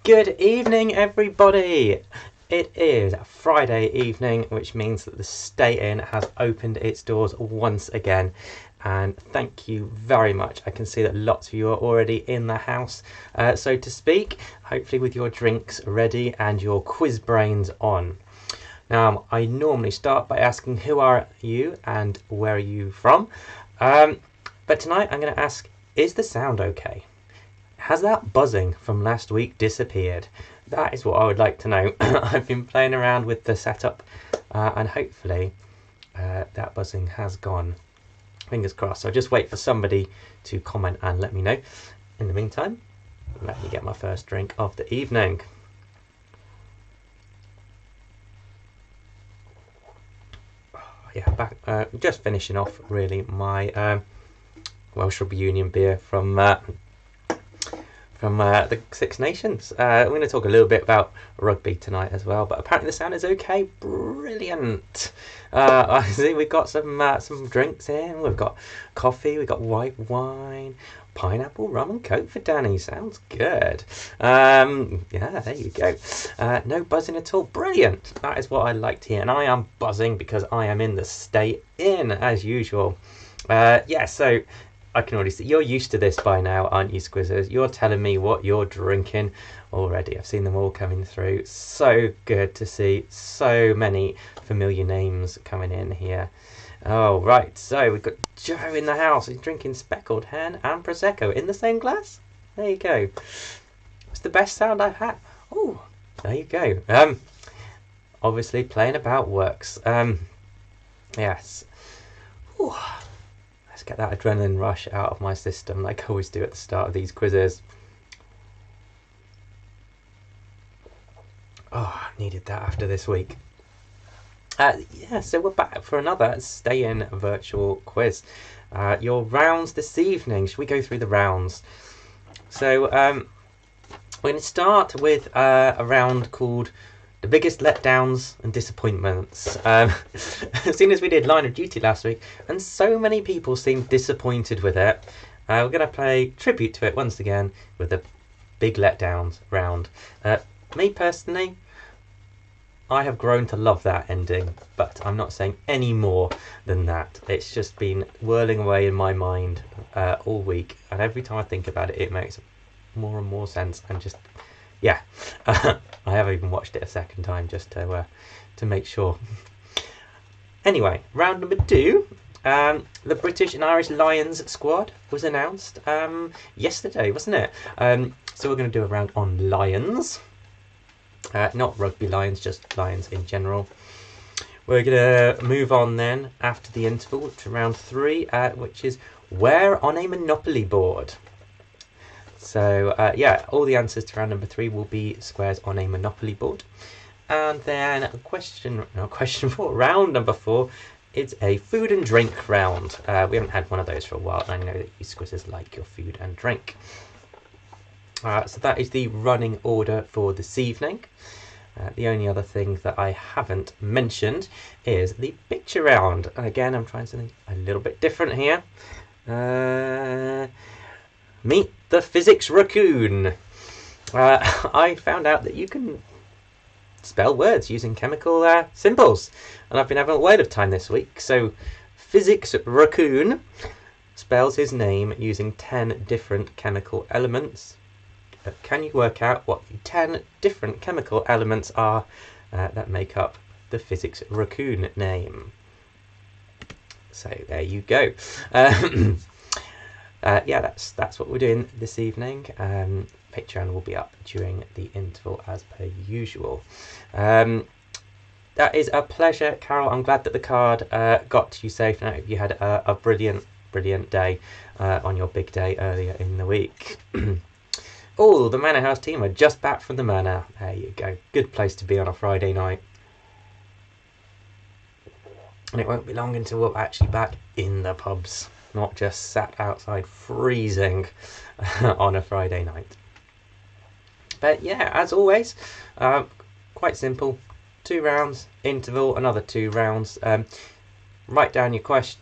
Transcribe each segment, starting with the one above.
Good evening, everybody. It is Friday evening, which means that the Stay In has opened its doors once again. And thank you very much. I can see that lots of you are already in the house, so to speak, hopefully with your drinks ready and your quiz brains on. Now, I normally start by asking who are you and where are you from? But tonight I'm going to ask, is the sound okay? Has that buzzing from last week disappeared? That is what I would like to know. I've been playing around with the setup and hopefully that buzzing has gone. Fingers crossed. I'll just wait for somebody to comment and let me know. In the meantime, let me get my first drink of the evening. Yeah, back just finishing off really my Welsh Rugby Union beer from the Six Nations. We're going to talk a little bit about rugby tonight as well, but apparently the sound is okay. Brilliant. I see we've got some drinks in. We've got coffee, we've got white wine, pineapple, rum and coke for Danny. Sounds good. Yeah, there you go. No buzzing at all. Brilliant. That is what I like to hear, and I am buzzing because I am in the Stay In as usual. Yeah, so I can already see you're used to this by now, aren't you, Scuizzes? You're telling me what you're drinking already. I've seen them all coming through. So good to see so many familiar names coming in here. Oh, right. So we've got Joe in the house. He's drinking speckled hen and Prosecco in the same glass. There you go. It's the best sound I've had. Oh, there you go. Obviously playing about works. Yes. Ooh. Let's get that adrenaline rush out of my system like I always do at the start of these quizzes. Oh, I needed that after this week. Yeah, so we're back for another Stay In virtual quiz. Your rounds this evening. Should we go through the rounds? So we're going to start with a round called the biggest letdowns and disappointments. Seeing as we did Line of Duty last week, and so many people seemed disappointed with it, we're going to play tribute to it once again with the big letdowns round. Me personally, I have grown to love that ending, but I'm not saying any more than that. It's just been whirling away in my mind all week, and every time I think about it, it makes more and more sense, and just yeah, I have even watched it a second time just to make sure. Anyway, round number 2, the British and Irish Lions squad was announced yesterday, wasn't it? So we're going to do a round on Lions, not rugby Lions, just Lions in general. We're going to move on then after the interval to round 3, which is where on a Monopoly board. So yeah, all the answers to round number 3 will be squares on a Monopoly board. And then question 4, round number 4, is a food and drink round. We haven't had one of those for a while, and I know that you Squizzes like your food and drink. So that is the running order for this evening. The only other thing that I haven't mentioned is the picture round. And again, I'm trying something a little bit different here. Meet the physics raccoon. I found out that you can spell words using chemical symbols, and I've been having a whale of time this week. So physics raccoon spells his name using 10 different chemical elements. Can you work out what the 10 different chemical elements are that make up the physics raccoon name? So there you go. Yeah, that's what we're doing this evening. Patreon will be up during the interval as per usual. That is a pleasure, Carol. I'm glad that the card got to you safe, and I hope you had a brilliant day on your big day earlier in the week. Oh, the Manor House team are just back from the Manor. There you go. Good place to be on a Friday night. And it won't be long until we're actually back in the pubs, not just sat outside freezing on a Friday night. But yeah, as always, quite simple. 2 rounds, interval, another 2 rounds. Write down your questions,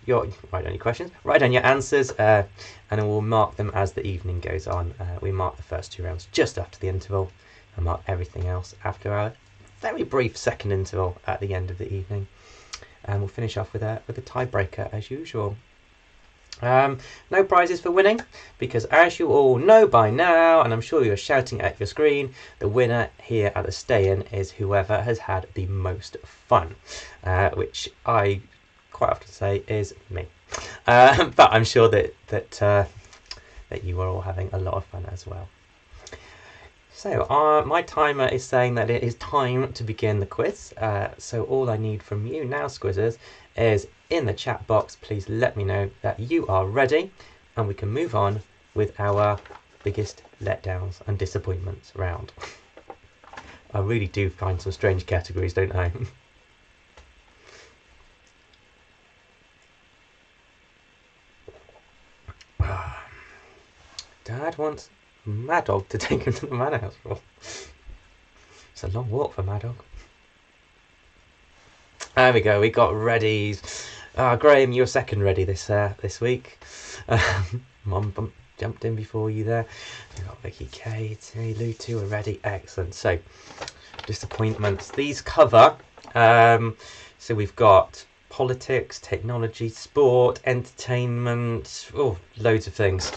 write down your answers, and we'll mark them as the evening goes on. We mark the first 2 rounds just after the interval, and mark everything else after our very brief second interval at the end of the evening. And we'll finish off with a tiebreaker as usual. No prizes for winning, because as you all know by now, and I'm sure you're shouting at your screen, the winner here at the stay-in is whoever has had the most fun, which I quite often say is me. But I'm sure that you are all having a lot of fun as well. So my timer is saying that it is time to begin the quiz. So all I need from you now, Scuizzes, is in the chat box, please let me know that you are ready, and we can move on with our biggest letdowns and disappointments round. I really do find some strange categories, don't I? Dad wants Mad Dog to take him to the manor house. It's a long walk for Mad Dog. There we go, we got readies. Graham, you're second ready this week. Mum jumped in before you there. We've got Vicky K, Terry, Lou 2 are ready. Excellent. So, disappointments. These cover, so we've got politics, technology, sport, entertainment, loads of things.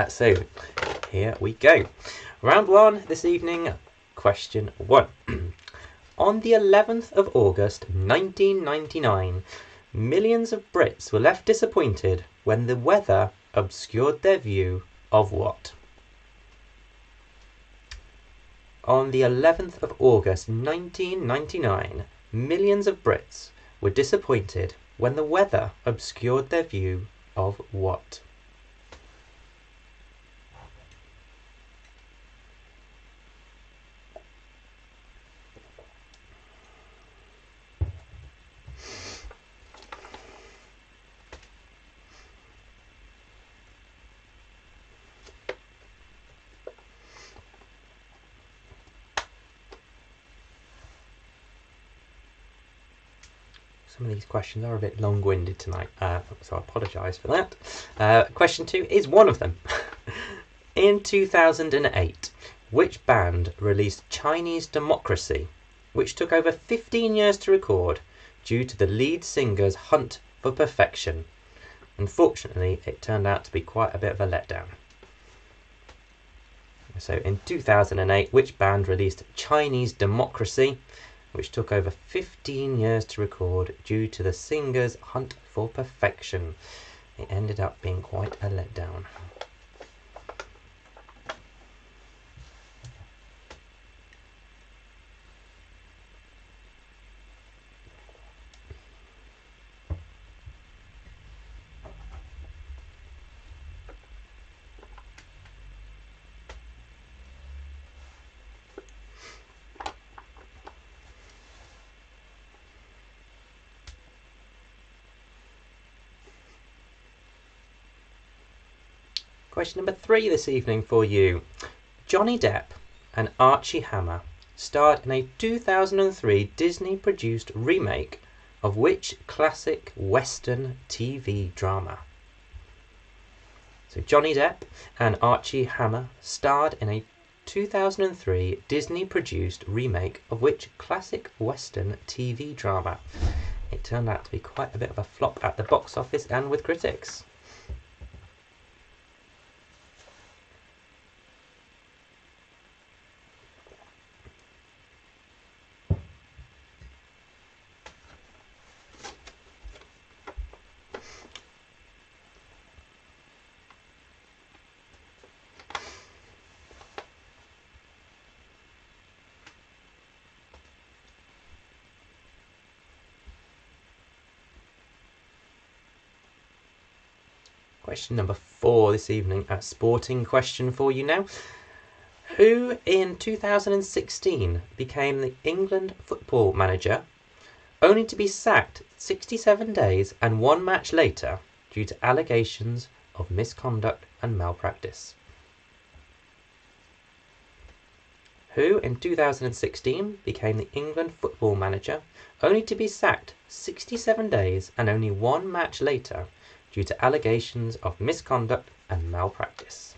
So, here we go. Round 1 this evening, question 1. On the 11th of August 1999, millions of Brits were left disappointed when the weather obscured their view of what? On the 11th of August 1999, millions of Brits were disappointed when the weather obscured their view of what? Some of these questions are a bit long-winded tonight, so I apologise for that. Question 2 is one of them. In 2008, which band released Chinese Democracy, which took over 15 years to record due to the lead singer's hunt for perfection? Unfortunately, it turned out to be quite a bit of a letdown. So in 2008, which band released Chinese Democracy, which took over 15 years to record due to the singer's hunt for perfection? It ended up being quite a letdown. Question number 3 this evening for you. Johnny Depp and Archie Hammer starred in a 2003 Disney-produced remake of which classic Western TV drama? So Johnny Depp and Archie Hammer starred in a 2003 Disney-produced remake of which classic Western TV drama? It turned out to be quite a bit of a flop at the box office and with critics. Question number 4 this evening, a sporting question for you now. Who in 2016 became the England football manager, only to be sacked 67 days and 1 match later due to allegations of misconduct and malpractice? Who in 2016 became the England football manager, only to be sacked 67 days and only 1 match later due to allegations of misconduct and malpractice?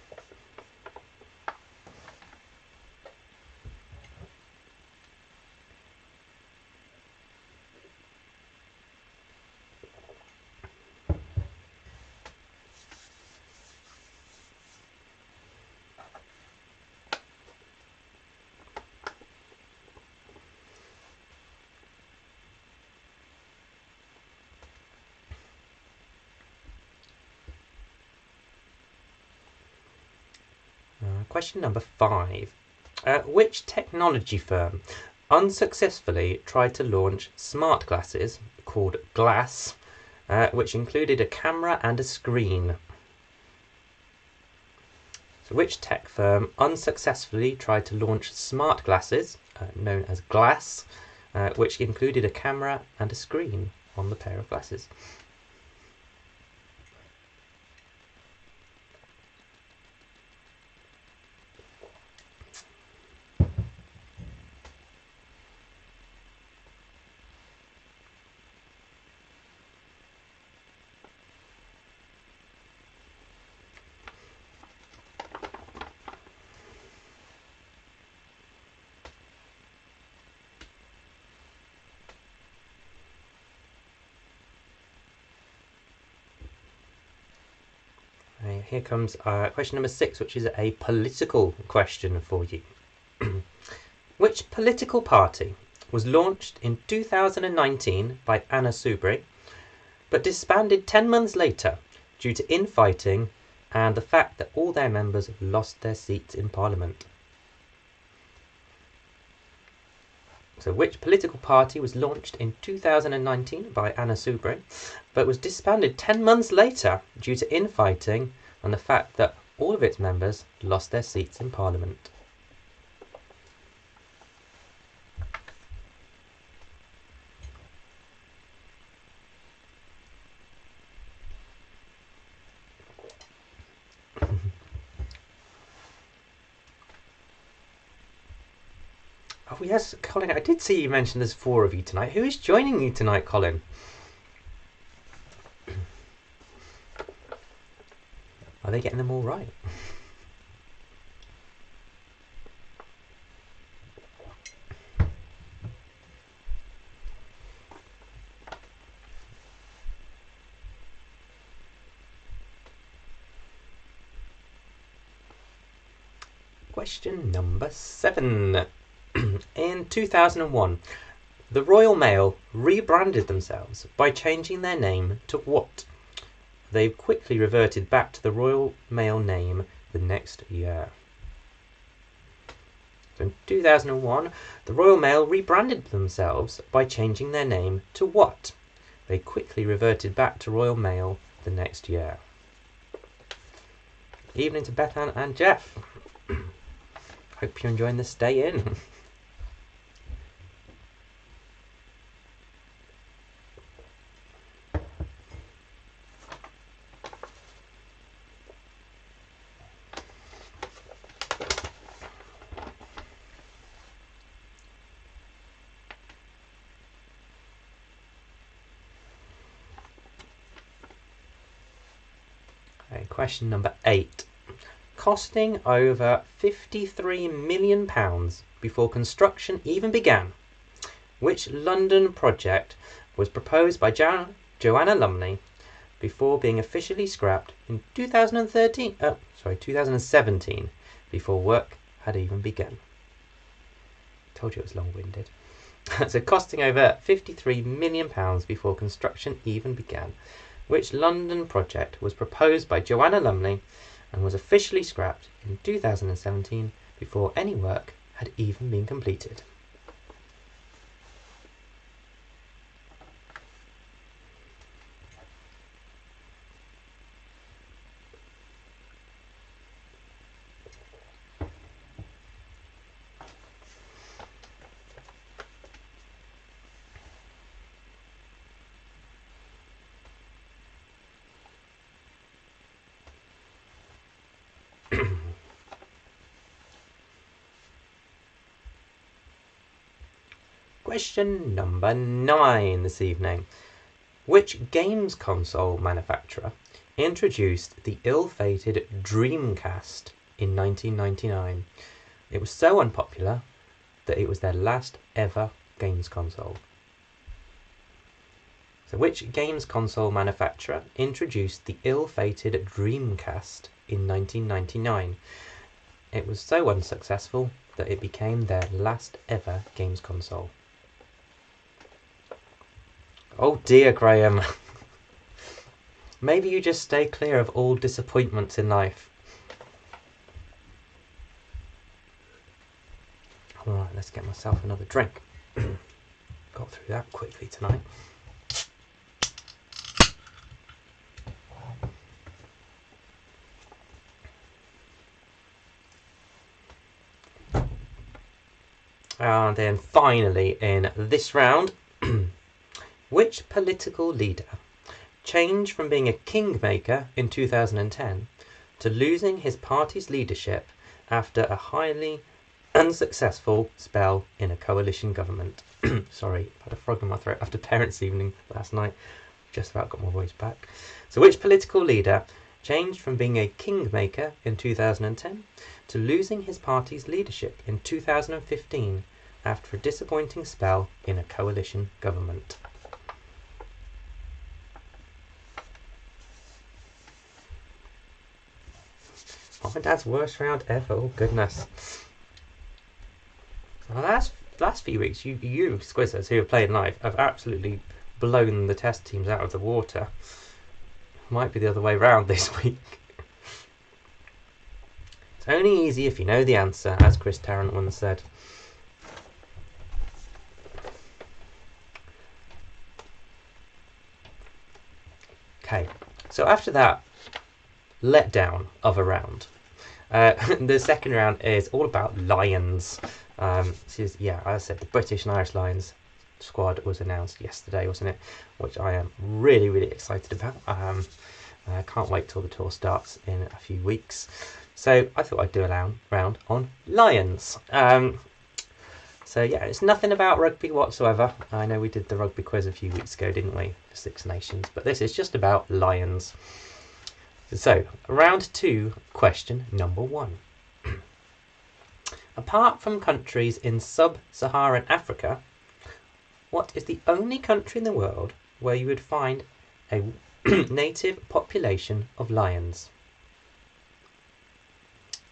Question number 5. Which technology firm unsuccessfully tried to launch smart glasses called Glass, which included a camera and a screen? So which tech firm unsuccessfully tried to launch smart glasses, known as Glass, which included a camera and a screen on the pair of glasses? Here comes question number 6, which is a political question for you. Which political party was launched in 2019 by Anna Soubry, but disbanded 10 months later due to infighting and the fact that all their members lost their seats in Parliament? So which political party was launched in 2019 by Anna Soubry, but was disbanded 10 months later due to infighting and the fact that all of its members lost their seats in Parliament? Oh yes, Colin, I did see you mention there's 4 of you tonight. Who is joining you tonight, Colin? Are they getting them all right? Question number 7. In 2001, the Royal Mail rebranded themselves by changing their name to what? They quickly reverted back to the Royal Mail name the next year. So in 2001, the Royal Mail rebranded themselves by changing their name to what? They quickly reverted back to Royal Mail the next year. Evening to Bethan and Jeff. Hope you're enjoying the stay in. Question number 8. Costing over £53 million before construction even began, which London project was proposed by Joanna Lumley before being officially scrapped in 2017, before work had even begun? Told you it was long-winded. So costing over £53 million before construction even began, which London project was proposed by Joanna Lumley and was officially scrapped in 2017 before any work had even been completed? Question number 9 this evening. Which games console manufacturer introduced the ill-fated Dreamcast in 1999? It was so unpopular that it was their last ever games console. So which games console manufacturer introduced the ill-fated Dreamcast in 1999? It was so unsuccessful that it became their last ever games console. Oh dear, Graham. Maybe you just stay clear of all disappointments in life. Right, let's get myself another drink. Got through that quickly tonight. And then finally in this round, which political leader changed from being a kingmaker in 2010 to losing his party's leadership after a highly unsuccessful spell in a coalition government? Sorry, I had a frog in my throat after parents' evening last night. Just about got my voice back. So which political leader changed from being a kingmaker in 2010 to losing his party's leadership in 2015 after a disappointing spell in a coalition government? Mum and Dad's worst round ever. Oh goodness. Well, last few weeks, you Scuizzes who have played live have absolutely blown the test teams out of the water. Might be the other way round this week. It's only easy if you know the answer, as Chris Tarrant once said. Okay, so after that letdown of a round, the second round is all about Lions. This is, yeah, as I said, the British and Irish Lions squad was announced yesterday, wasn't it? Which I am really, really excited about. I can't wait till the tour starts in a few weeks. So I thought I'd do a round on Lions. So yeah, it's nothing about rugby whatsoever. I know we did the rugby quiz a few weeks ago, didn't we? For Six Nations, but this is just about Lions. So, round 2, question number 1. Apart from countries in sub-Saharan Africa, what is the only country in the world where you would find a native population of lions?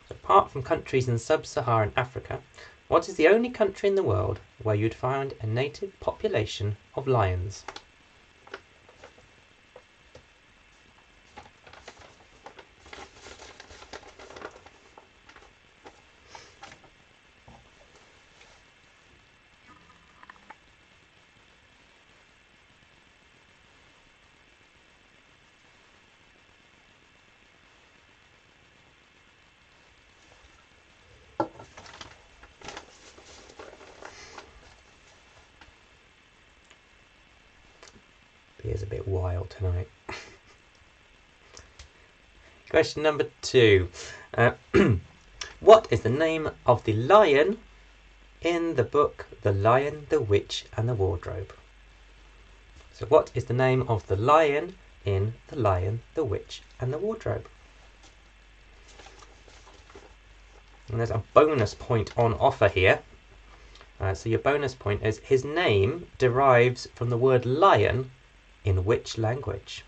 So apart from countries in sub-Saharan Africa, what is the only country in the world where you'd find a native population of lions? Beer's a bit wild tonight. Question number 2. What is the name of the lion in the book The Lion, the Witch and the Wardrobe? So what is the name of the lion in The Lion, the Witch and the Wardrobe? And there's a bonus point on offer here. So your bonus point is his name derives from the word lion in which language?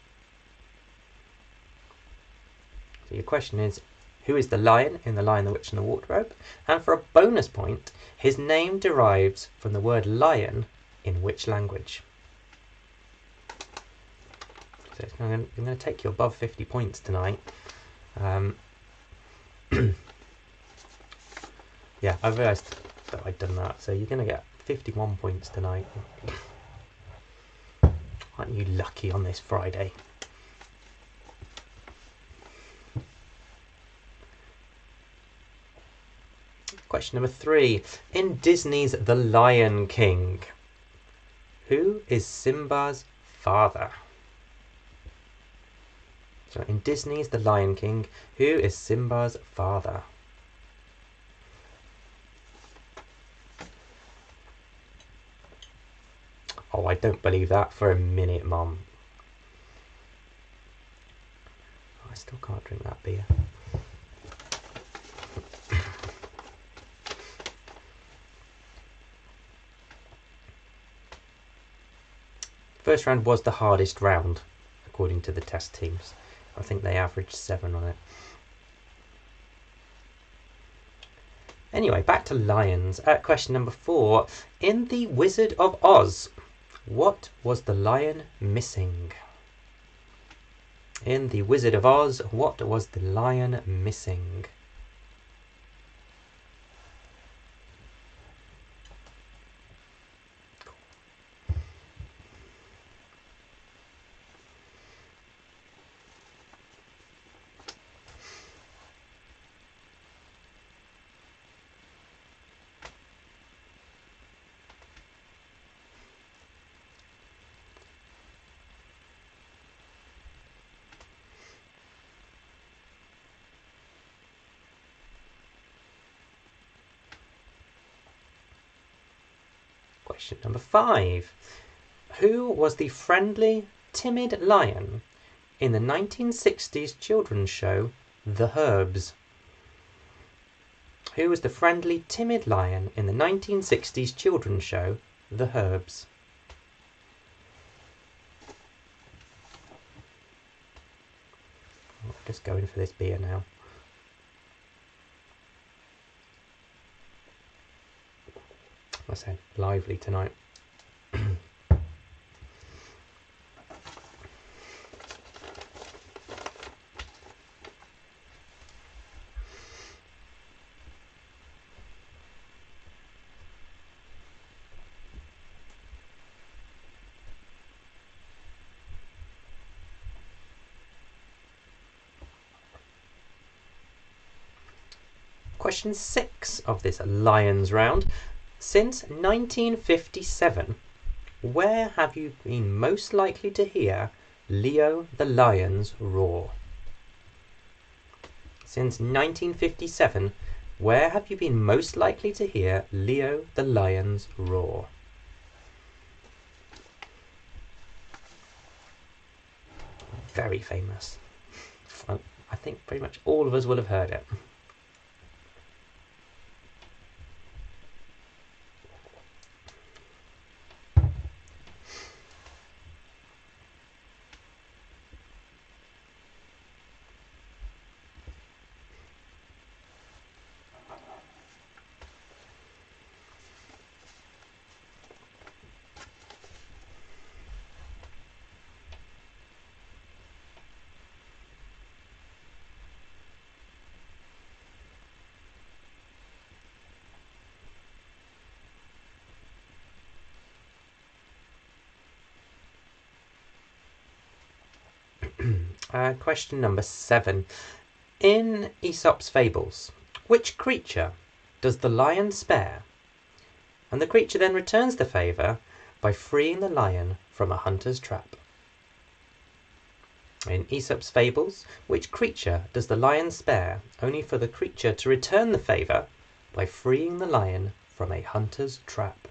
So your question is, who is the lion in The Lion, the Witch and the Wardrobe? And for a bonus point, his name derives from the word lion in which language? So I'm going to take you above 50 points tonight. Yeah, I realised that I'd done that. So you're going to get 51 points tonight. Aren't you lucky on this Friday? Question number 3. In Disney's The Lion King, who is Simba's father? So in Disney's The Lion King, who is Simba's father? Oh, I don't believe that for a minute, Mum. I still can't drink that beer. First round was the hardest round, according to the test teams. I think they averaged 7 on it. Anyway, back to lions. Question number 4. In The Wizard of Oz, what was the lion missing? In The Wizard of Oz, what was the lion missing? Question number 5. Who was the friendly, timid lion in the 1960s children's show The Herbs? Who was the friendly, timid lion in the 1960s children's show The Herbs? Just going for this beer now. I said lively tonight. Question 6 of this Lions round. Since 1957, where have you been most likely to hear Leo the Lion's roar? Since 1957, where have you been most likely to hear Leo the Lion's roar? Very famous. I think pretty much all of us will have heard it. Question number 7. In Aesop's fables, which creature does the lion spare? And the creature then returns the favour by freeing the lion from a hunter's trap. In Aesop's fables, which creature does the lion spare, only for the creature to return the favour by freeing the lion from a hunter's trap?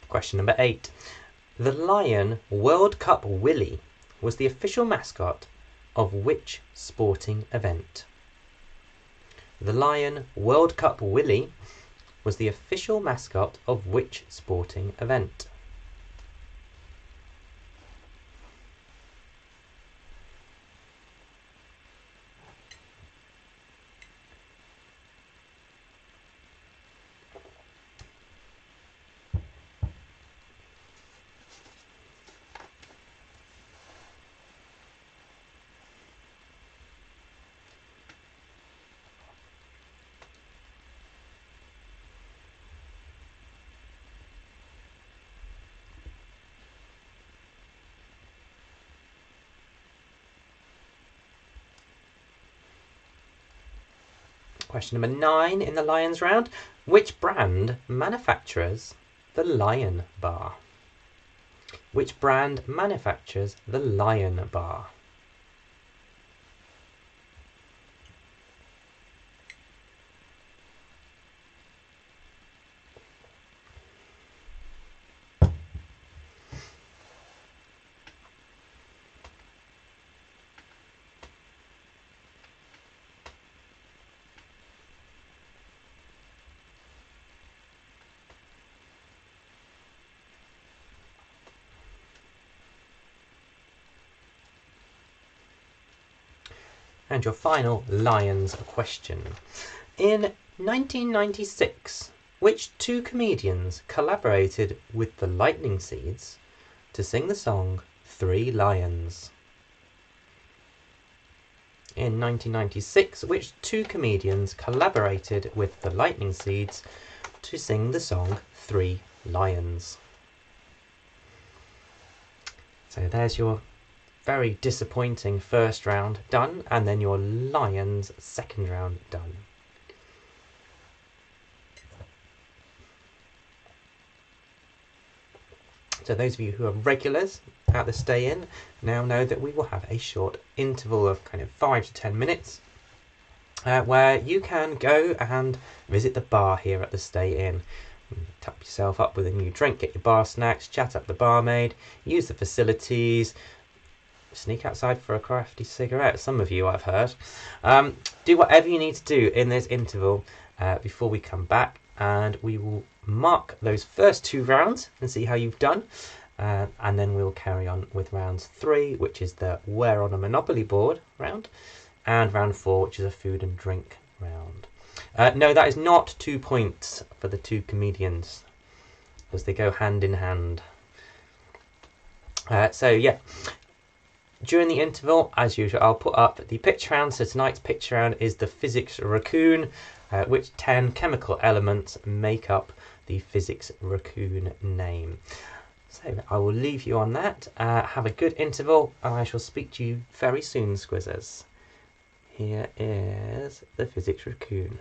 Question number 8. The Lion World Cup Willie was the official mascot of which sporting event? The Lion World Cup Willie was the official mascot of which sporting event? Question number 9 in the Lions round. Which brand manufactures the Lion Bar? Which brand manufactures the Lion Bar? And your final Lions question. In 1996, Which two comedians collaborated with the Lightning Seeds to sing the song Three Lions? In 1996, which two comedians collaborated with the Lightning Seeds to sing the song Three Lions? So there's your very disappointing first round done, and then your Lions second round done. So those of you who are regulars at the Stay In now know that we will have a short interval of kind of 5 to 10 minutes where you can go and visit the bar here at the Stay In. Tap yourself up with a new drink, get your bar snacks, chat up the barmaid, use the facilities, sneak outside for a crafty cigarette, some of you I've heard. Do whatever you need to do in this interval before we come back, and we will mark those first two rounds and see how you've done, and then we'll carry on with round 3, which is the We're on a Monopoly board round, and round 4, which is a food and drink round. No, that is not 2 points for the two comedians, as they go hand in hand. So yeah, during the interval, as usual, I'll put up the picture round. So tonight's picture round is the physics raccoon, which 10 chemical elements make up the physics raccoon name. So I will leave you on that. Have a good interval, and I shall speak to you very soon, Scuizzes. Here is the physics raccoon.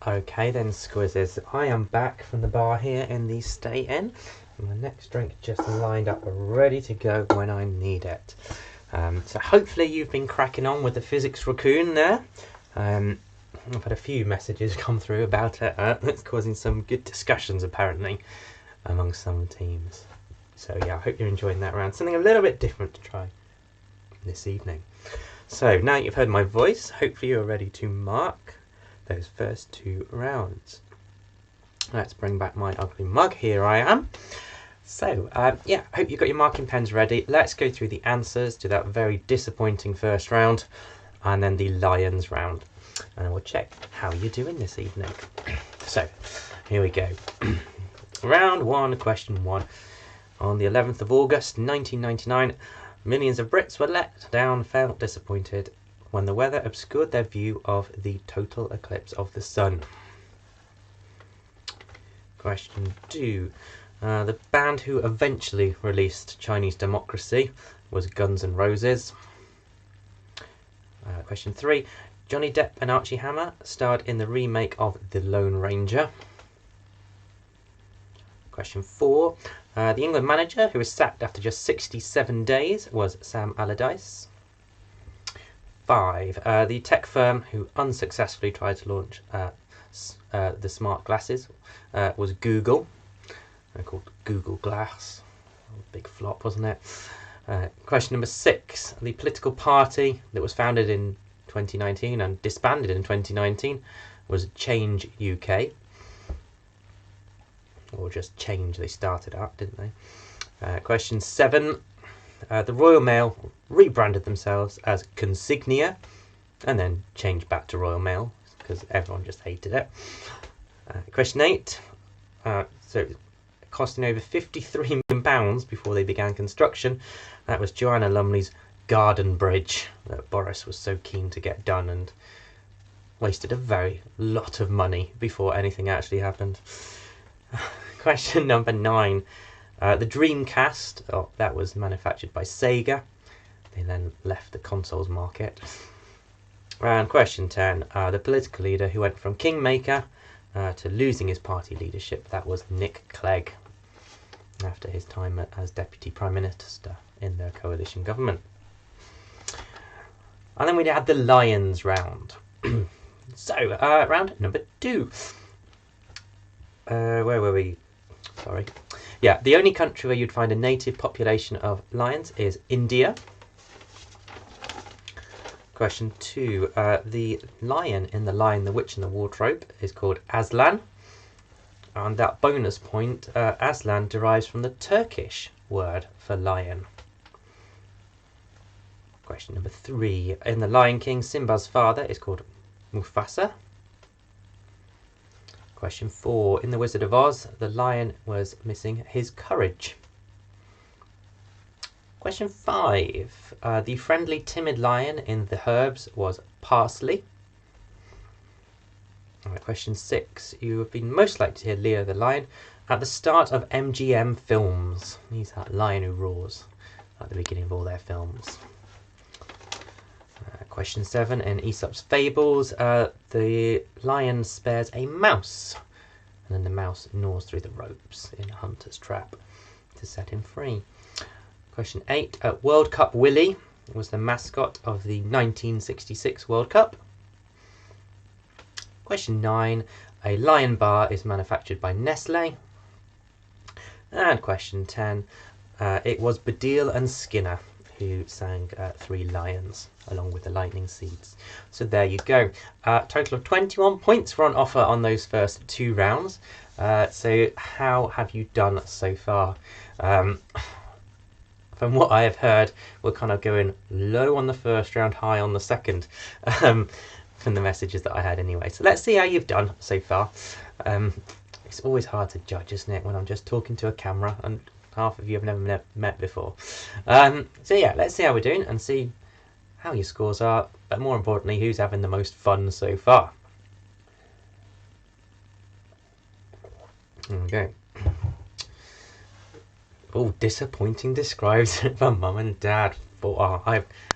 Okay then, Scuizzes, I am back from the bar here in the Stay Inn. My next drink just lined up ready to go when I need it. So hopefully you've been cracking on with the physics raccoon there. I've had a few messages come through about it. It's causing some good discussions apparently among some teams. So yeah, I hope you're enjoying that round. Something a little bit different to try this evening. So now you've heard my voice, hopefully you're ready to mark those first two rounds. Let's bring back my ugly mug. Here I am. So yeah, hope you've got your marking pens ready. Let's go through the answers to that very disappointing first round and then the Lions round, and we'll check how you're doing this evening. So here we go. Round one, question one. On the 11th of August 1999, millions of Brits were let down, felt disappointed when the weather obscured their view of the total eclipse of the sun. Question two. The band who eventually released Chinese Democracy was Guns N' Roses. Question three. Johnny Depp and Archie Hammer starred in the remake of The Lone Ranger. Question four. The England manager who was sacked after just 67 days was Sam Allardyce. 5. The tech firm who unsuccessfully tried to launch the smart glasses was Google. They're called Google Glass. Big flop, wasn't it? Question number 6. The political party that was founded in 2019 and disbanded in 2019 was Change UK. Or just Change, they started out, didn't they? Question 7. The Royal Mail rebranded themselves as Consignia and then changed back to Royal Mail because everyone just hated it. Question 8. So costing over £53 million before they began construction. That was Joanna Lumley's Garden Bridge that Boris was so keen to get done and wasted a very lot of money before anything actually happened. Question number 9. The Dreamcast, that was manufactured by Sega. They then left the consoles market. And question 10. The political leader who went from kingmaker to losing his party leadership, that was Nick Clegg, after his time as Deputy Prime Minister in the coalition government. And then we had the Lions round. So, round number 2. Where were we? Sorry. Yeah, the only country where you'd find a native population of lions is India. Question 2. The lion in The Lion, the Witch and the Wardrobe is called Aslan. And that bonus point, Aslan derives from the Turkish word for lion. Question number 3. In The Lion King, Simba's father is called Mufasa. Question 4. In The Wizard of Oz, the lion was missing his courage. Question 5. The friendly, timid lion in The Herbs was Parsley. Question 6. You have been most likely to hear Leo the lion at the start of MGM films. He's that lion who roars at the beginning of all their films. Question 7. In Aesop's Fables, the lion spares a mouse, and then the mouse gnaws through the ropes in a hunter's trap to set him free. Question 8. World Cup Willie was the mascot of the 1966 World Cup. Question 9. A lion bar is manufactured by Nestle. And question 10. It was Baddiel and Skinner who sang Three Lions along with the Lightning Seeds. So there you go. Total of 21 points were on offer on those first 2 rounds. So how have you done so far? From what I have heard, we're kind of going low on the first round, high on the second, from the messages that I had anyway. So let's see how you've done so far. It's always hard to judge, isn't it, when I'm just talking to a camera and half of you have never met before. So yeah, let's see how we're doing and see how your scores are, but more importantly, who's having the most fun so far. Okay. Oh, disappointing describes for Mum and Dad. Oh,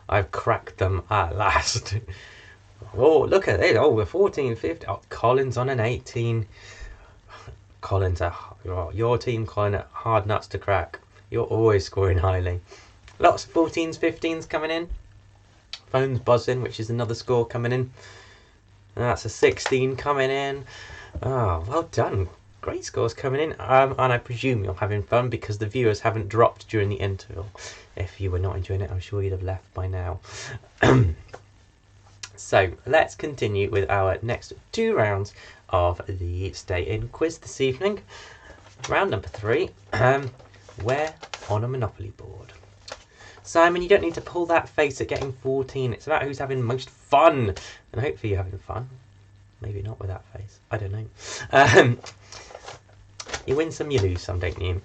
I've cracked them at last. Oh, look at it. Oh, we're 14, 15. Oh, Colin's on an 18. Colin's your team, Colin, hard nuts to crack. You're always scoring highly. Lots of 14s, 15s coming in. Phone's buzzing, which is another score coming in. And that's a 16 coming in. Oh, well done. Great scores coming in. And I presume you're having fun because the viewers haven't dropped during the interval. If you were not enjoying it, I'm sure you'd have left by now. So let's continue with our next 2 rounds of the Stay In quiz this evening. Round number 3, where on a Monopoly board? Simon, you don't need to pull that face at getting 14. It's about who's having most fun. And hopefully you're having fun. Maybe not with that face. I don't know. You win some, you lose some, don't you?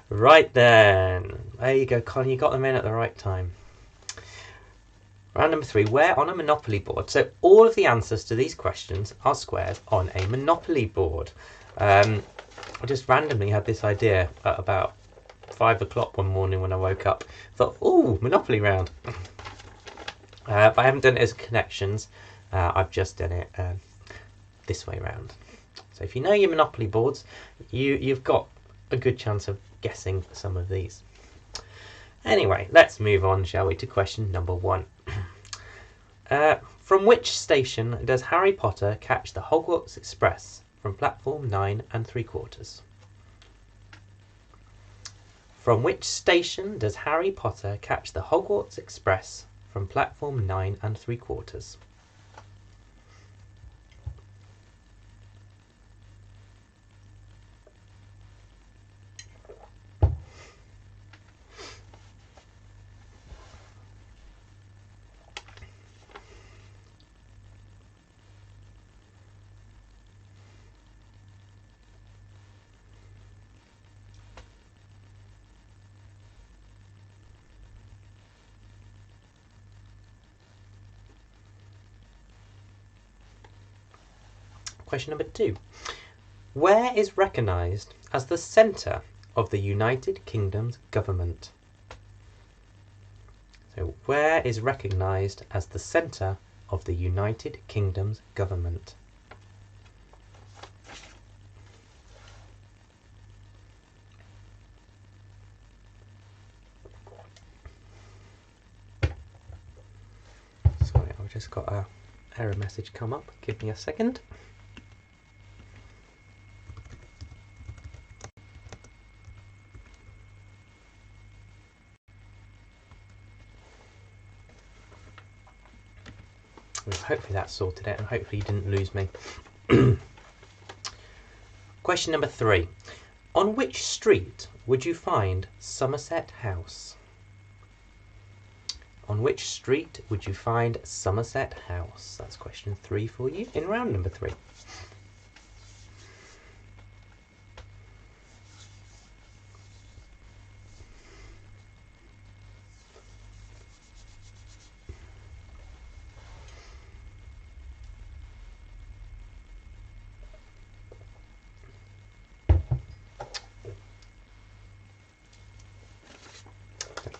Right then. There you go, Colin. You got them in at the right time. Round number 3, where on a Monopoly board? So all of the answers to these questions are squared on a Monopoly board. I just randomly had this idea at about 5 o'clock one morning when I woke up. Thought, ooh, Monopoly round. But I haven't done it as connections. I've just done it this way round. So if you know your Monopoly boards, you've got a good chance of guessing some of these. Anyway, let's move on, shall we, to question number 1. From which station does Harry Potter catch the Hogwarts Express from platform 9 3/4? From which station does Harry Potter catch the Hogwarts Express from platform 9 3/4? Question number 2. Where is recognised as the centre of the United Kingdom's government? So where is recognised as the centre of the United Kingdom's government? Sorry, I've just got an error message come up. Give me a second. Hopefully that sorted it, and hopefully you didn't lose me. Question number 3. On which street would you find Somerset House? On which street would you find Somerset House? That's question 3 for you in round number 3.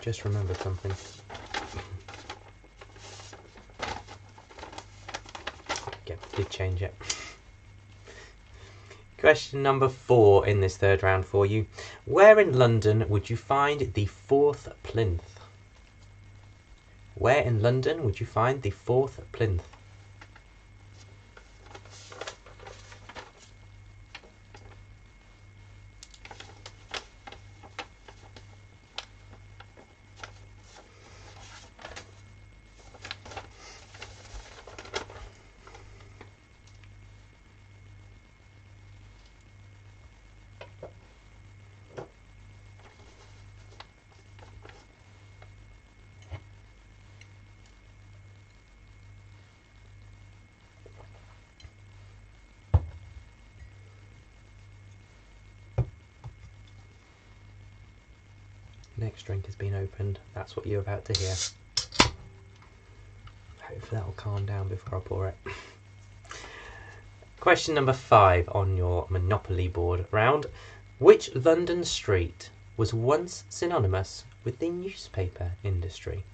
Just remember something. Okay, did change it. Question number 4 in this 3rd round for you. Where in London would you find the 4th plinth? Where in London would you find the 4th plinth? Next drink has been opened. That's what you're about to hear. Hopefully that will calm down before I pour it. Question number 5 on your Monopoly board round. Which London street was once synonymous with the newspaper industry?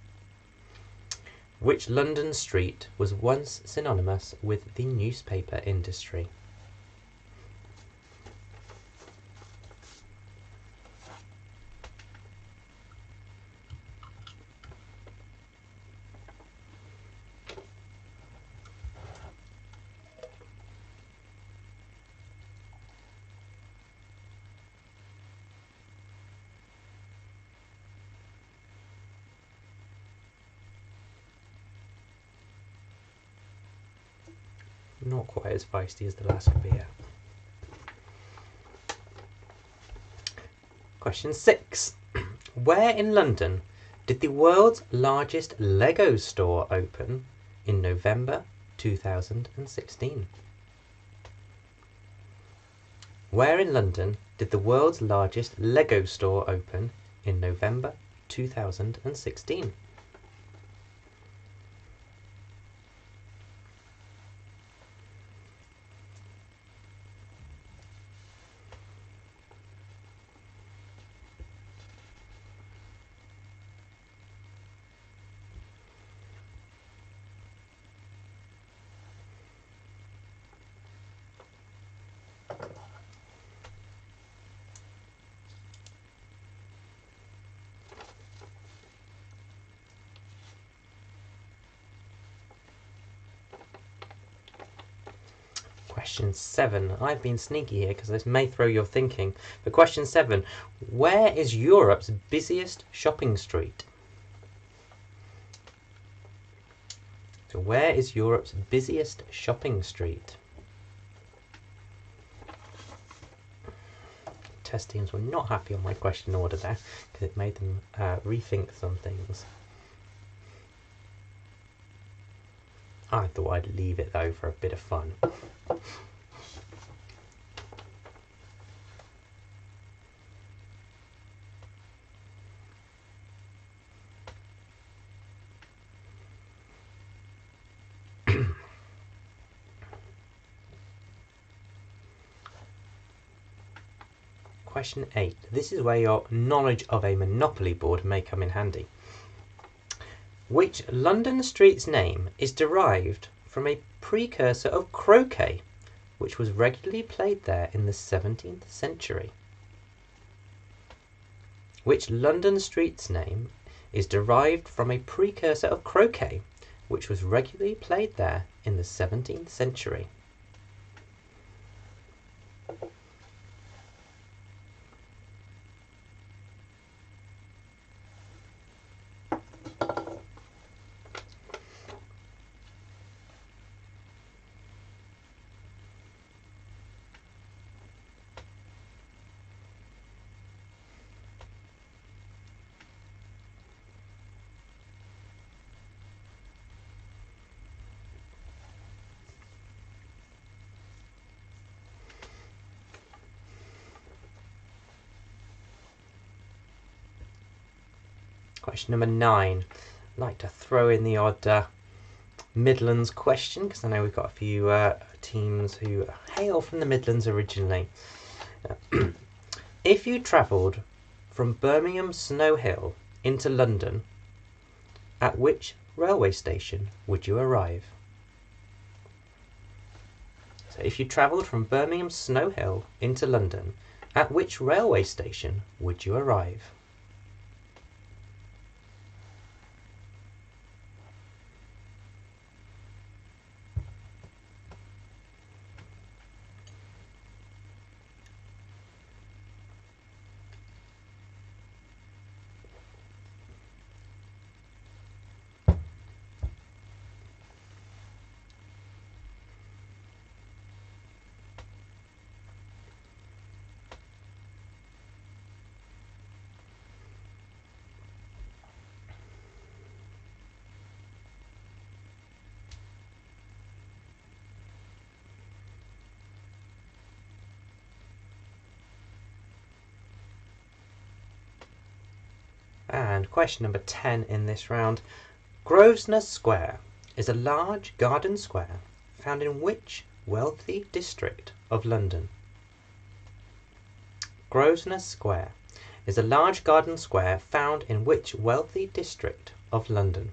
Which London street was once synonymous with the newspaper industry? Not quite as feisty as the last beer. Question 6. Where in London did the world's largest Lego store open in November 2016? Where in London did the world's largest Lego store open in November 2016? Question 7. I've been sneaky here because this may throw your thinking. But question 7. Where is Europe's busiest shopping street? So where is Europe's busiest shopping street? Test teams were not happy on my question order there because it made them rethink some things. I thought I'd leave it though for a bit of fun. Question 8. This is where your knowledge of a Monopoly board may come in handy. Which London street's name is derived from a precursor of croquet, which was regularly played there in the 17th century? Which London street's name is derived from a precursor of croquet, which was regularly played there in the 17th century? Question number 9. I'd like to throw in the odd Midlands question because I know we've got a few teams who hail from the Midlands originally. If you travelled from Birmingham Snow Hill into London, at which railway station would you arrive? So if you travelled from Birmingham Snow Hill into London, at which railway station would you arrive? And question number 10 in this round. Grosvenor Square is a large garden square found in which wealthy district of London? Grosvenor Square is a large garden square found in which wealthy district of London?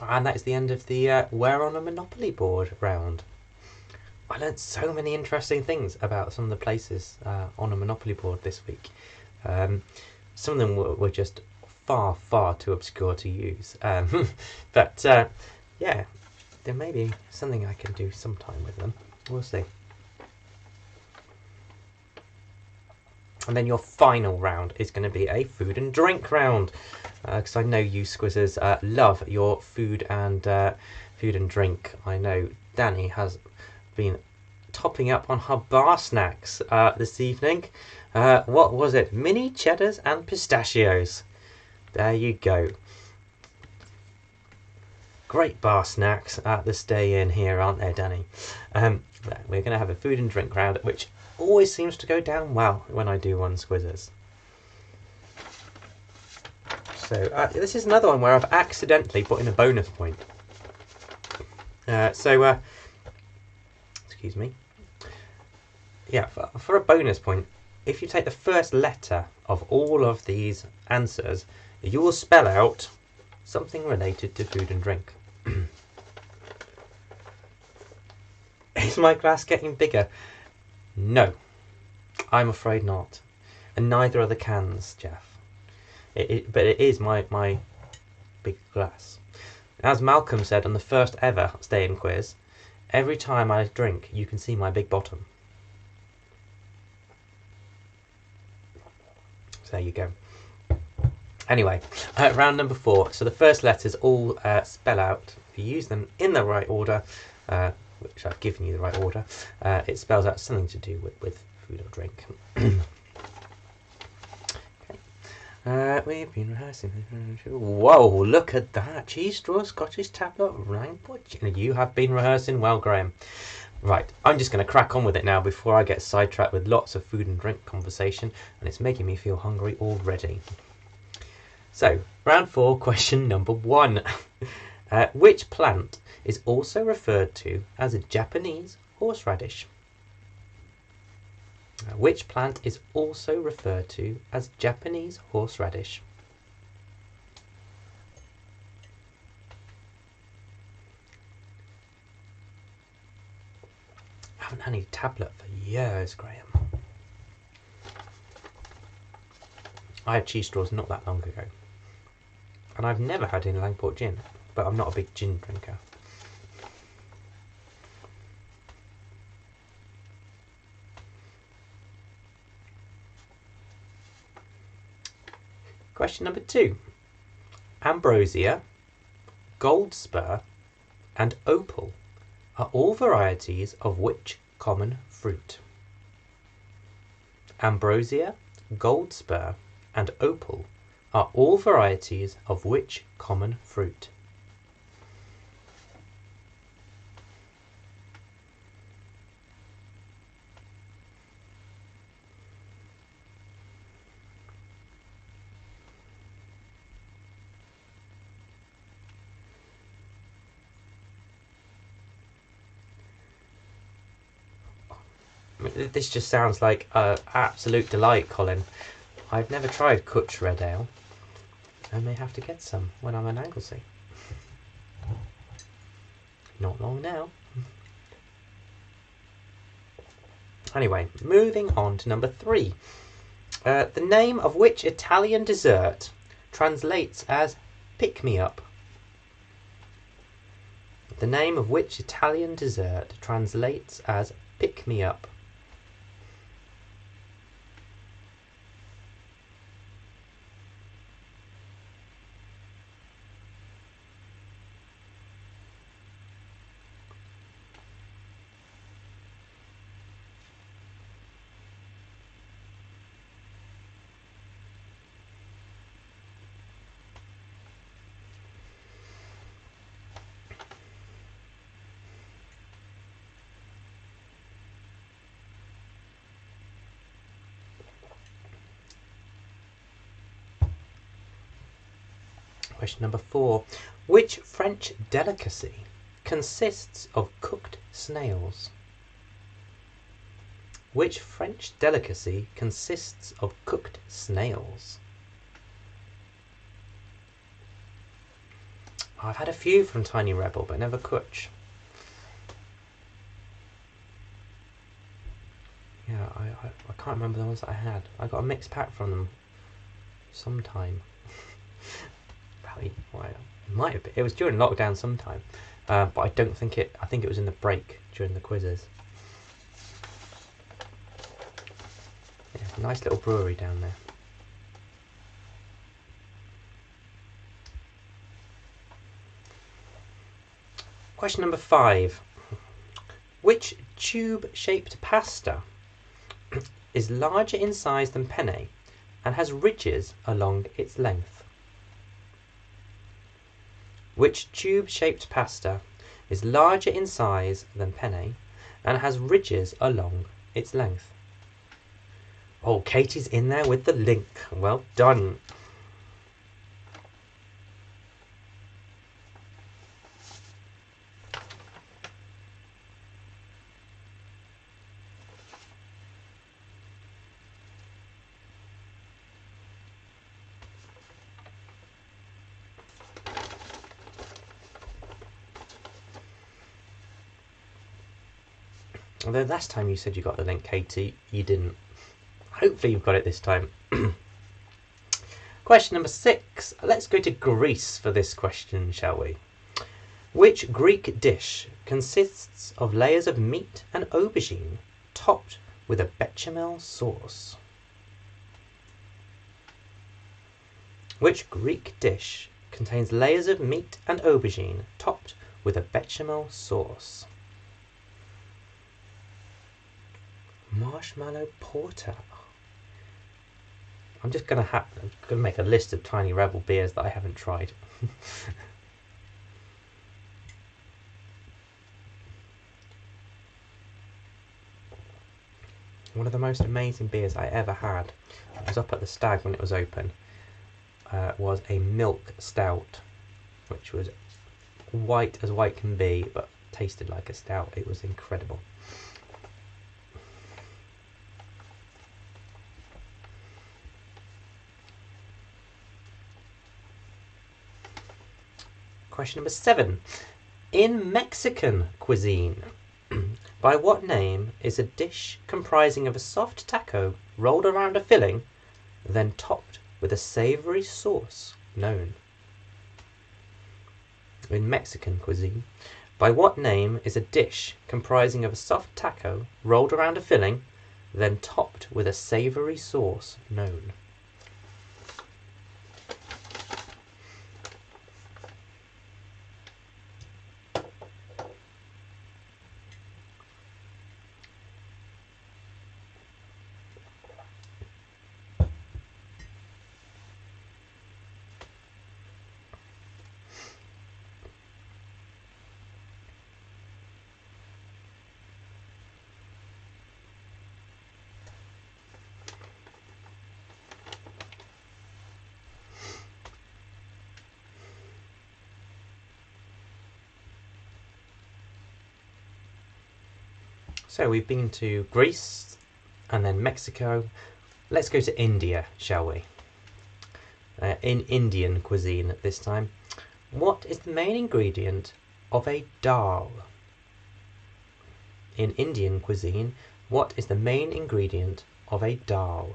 And that is the end of the We're on a Monopoly Board round. I learned so many interesting things about some of the places on a Monopoly board this week. Some of them were just far, far too obscure to use. But yeah, there may be something I can do sometime with them. We'll see. And then your final round is going to be a food and drink round, because I know you Scuizzes love your food and drink. I know Danny has been topping up on her bar snacks this evening. What was it? Mini cheddars and pistachios. There you go. Great bar snacks at the stay in here, aren't they, Danny? We're going to have a food and drink round, which always seems to go down well when I do one Scuizzes. So this is another one where I've accidentally put in a bonus point. Excuse me. Yeah, for a bonus point, if you take the first letter of all of these answers, you will spell out something related to food and drink. Is my glass getting bigger? No, I'm afraid not. And neither are the cans, Jeff. But it is my big glass. As Malcolm said on the first ever stay-in quiz, every time I drink, you can see my big bottom. So there you go. Anyway, round number 4. So the first letters all spell out, if you use them in the right order, which I've given you the right order, it spells out something to do with food or drink. Okay. We've been rehearsing. Whoa, look at that. Cheese straw, Scottish tablet, rank pudding. You have been rehearsing well, Graham. Right, I'm just going to crack on with it now before I get sidetracked with lots of food and drink conversation, and it's making me feel hungry already. So, round 4, question number 1. Which plant is also referred to as a Japanese horseradish? Which plant is also referred to as Japanese horseradish? I haven't had any tablet for years, Graham. I had cheese straws not that long ago. And I've never had any Langport gin, but I'm not a big gin drinker. Question number 2. Ambrosia, goldspur, and opal are all varieties of which common fruit? Ambrosia, goldspur, and opal are all varieties of which common fruit? This just sounds like an absolute delight, Colin. I've never tried Kutch Red Ale. I may have to get some when I'm in Anglesey. Not long now. Anyway, moving on to number 3. The name of which Italian dessert translates as pick-me-up? The name of which Italian dessert translates as pick-me-up? Question number 4. Which French delicacy consists of cooked snails? Which French delicacy consists of cooked snails? I've had a few from Tiny Rebel, but never Kutch. Yeah, I can't remember the ones that I had. I got a mixed pack from them sometime. Probably, well, it might have been. It was during lockdown sometime, but I don't think it. I think it was in the break during the quizzes. Yeah, nice little brewery down there. Question number 5. Which tube-shaped pasta is larger in size than penne and has ridges along its length? Which tube-shaped pasta is larger in size than penne and has ridges along its length? Oh, Katie's in there with the link. Well done. Although last time you said you got the link, Katie, you didn't. Hopefully you've got it this time. Question number 6. Let's go to Greece for this question, shall we? Which Greek dish consists of layers of meat and aubergine topped with a bechamel sauce? Which Greek dish contains layers of meat and aubergine topped with a bechamel sauce? Marshmallow porter. I'm just gonna make a list of Tiny Rebel beers that I haven't tried. One of the most amazing beers I ever had, I was up at the Stag when it was open, was a milk stout, which was white as white can be, but tasted like a stout. It was incredible. Question number 7. In Mexican cuisine, by what name is a dish comprising of a soft taco rolled around a filling, then topped with a savory sauce known? In Mexican cuisine, by what name is a dish comprising of a soft taco rolled around a filling, then topped with a savory sauce known? So we've been to Greece and then Mexico. Let's go to India, shall we? In Indian cuisine this time. What is the main ingredient of a dal? In Indian cuisine, what is the main ingredient of a dal?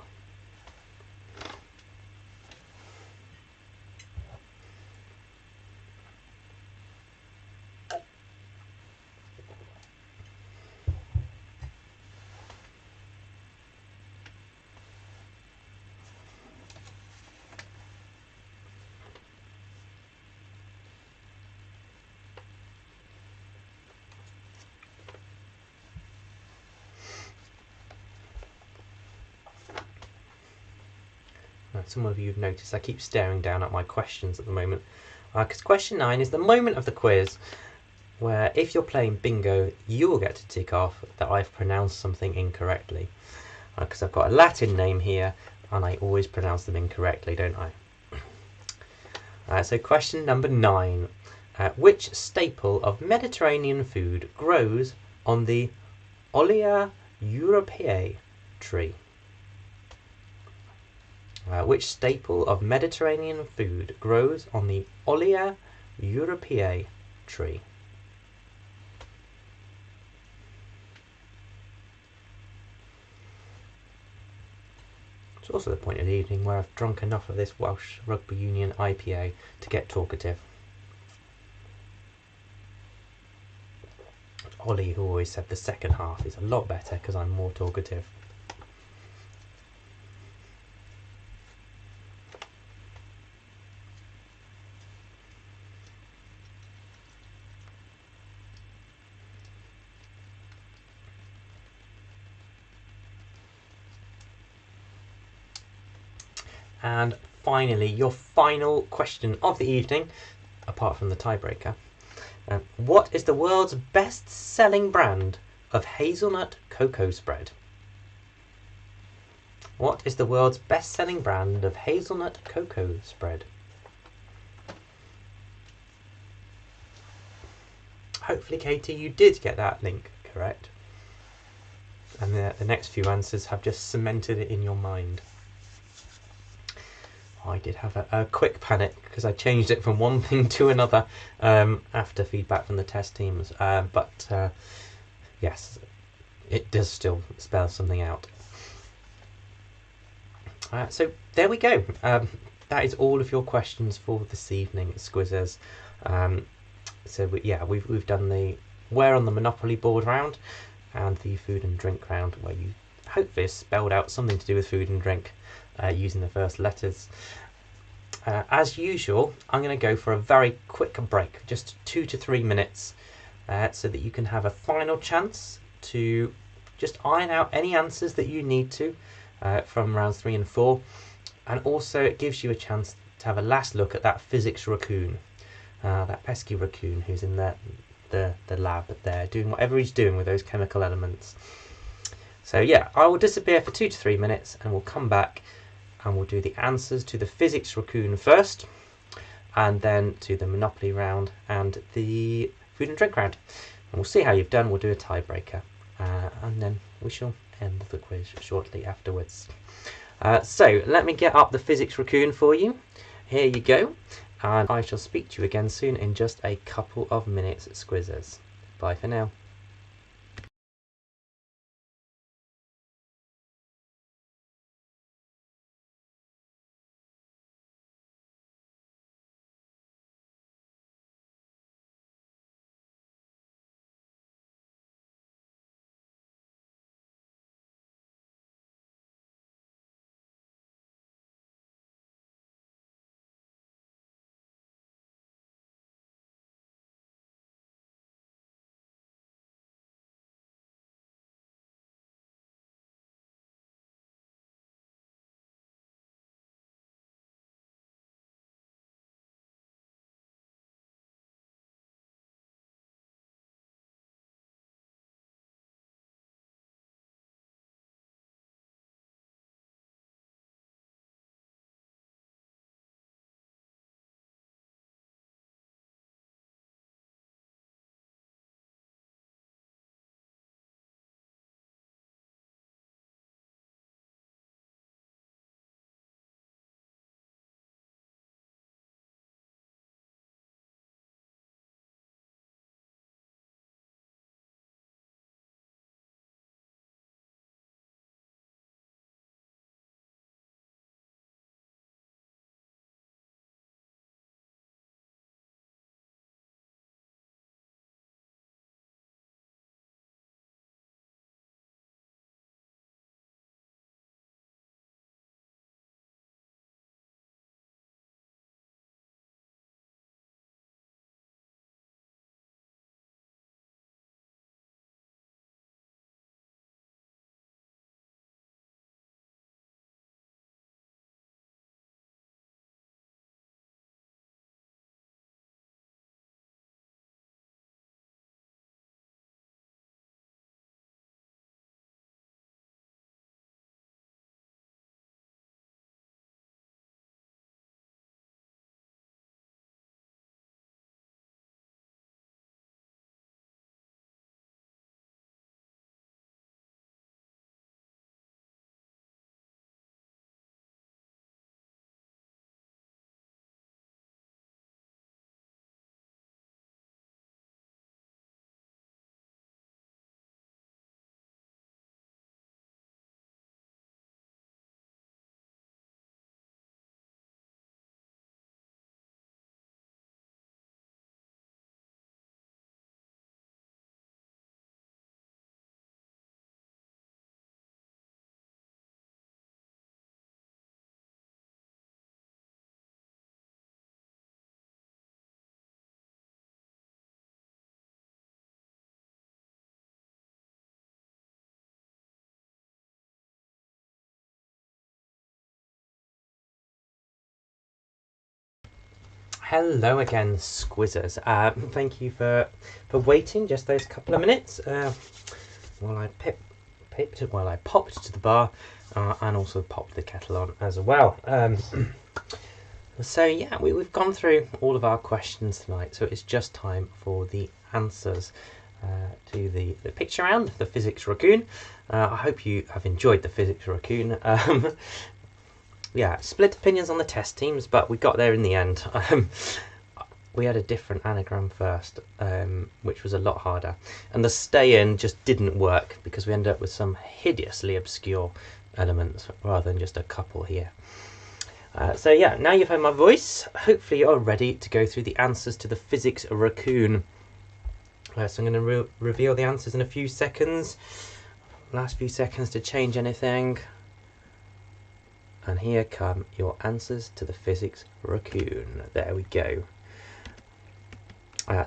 Some of you have noticed I keep staring down at my questions at the moment, because question 9 is the moment of the quiz where if you're playing bingo you will get to tick off that I've pronounced something incorrectly, because I've got a Latin name here and I always pronounce them incorrectly, don't I? So question number 9. Which staple of Mediterranean food grows on the Olea europaea tree? Which staple of Mediterranean food grows on the Olea Europaea tree? It's also the point of the evening where I've drunk enough of this Welsh Rugby Union IPA to get talkative. Ollie, who always said the second half is a lot better because I'm more talkative. And finally, your final question of the evening, apart from the tiebreaker. What is the world's best-selling brand of hazelnut cocoa spread? What is the world's best-selling brand of hazelnut cocoa spread? Hopefully, Katie, you did get that link correct. And the next few answers have just cemented it in your mind. I did have a quick panic because I changed it from one thing to another after feedback from the test teams. But yes, it does still spell something out. So there we go. That is all of your questions for this evening, Scuizzes. So we've done the where on the Monopoly board round and the food and drink round, where you hopefully spelled out something to do with food and drink using the first letters. As usual, I'm going to go for a very quick break, just 2 to 3 minutes, so that you can have a final chance to just iron out any answers that you need to from rounds 3 and 4, and also it gives you a chance to have a last look at that physics raccoon, that pesky raccoon who's in the lab there doing whatever he's doing with those chemical elements. So yeah, I will disappear for 2 to 3 minutes and we'll come back and we'll do the answers to the physics raccoon first, and then to the Monopoly round and the food and drink round. And we'll see how you've done. We'll do a tiebreaker, and then we shall end the quiz shortly afterwards. So let me get up the physics raccoon for you. Here you go. And I shall speak to you again soon in just a couple of minutes, Scuizzes. Bye for now. Hello again, Scuizzes. Thank you for waiting just those couple of minutes while I popped to the bar and also popped the kettle on as well. So yeah, we've gone through all of our questions tonight, so it's just time for the answers to the picture round, the physics raccoon. I hope you have enjoyed the physics raccoon. Yeah, split opinions on the test teams, but we got there in the end. We had a different anagram first, which was a lot harder. And the stay-in just didn't work because we ended up with some hideously obscure elements rather than just a couple here. So yeah, now you've heard my voice, hopefully you're ready to go through the answers to the physics raccoon. So I'm going to reveal the answers in a few seconds. Last few seconds to change anything. And here come your answers to the physics raccoon. There we go.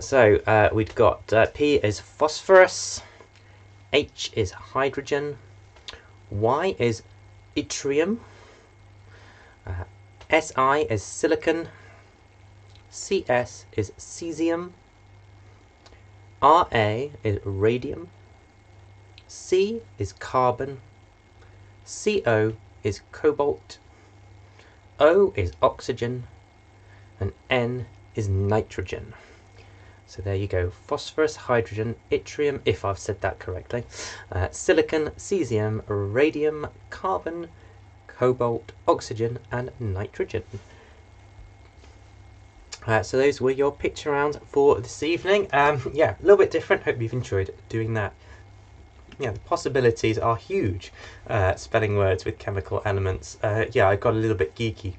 So we've got P is phosphorus, H is hydrogen, Y is yttrium, Si is silicon, Cs is cesium, Ra is radium, C is carbon, Co is cobalt, O is oxygen, and N is nitrogen. So there you go, phosphorus, hydrogen, yttrium, if I've said that correctly, silicon, cesium, radium, carbon, cobalt, oxygen, and nitrogen. So those were your picture rounds for this evening. Yeah, a little bit different, hope you've enjoyed doing that. Yeah, the possibilities are huge, spelling words with chemical elements. Yeah, I got a little bit geeky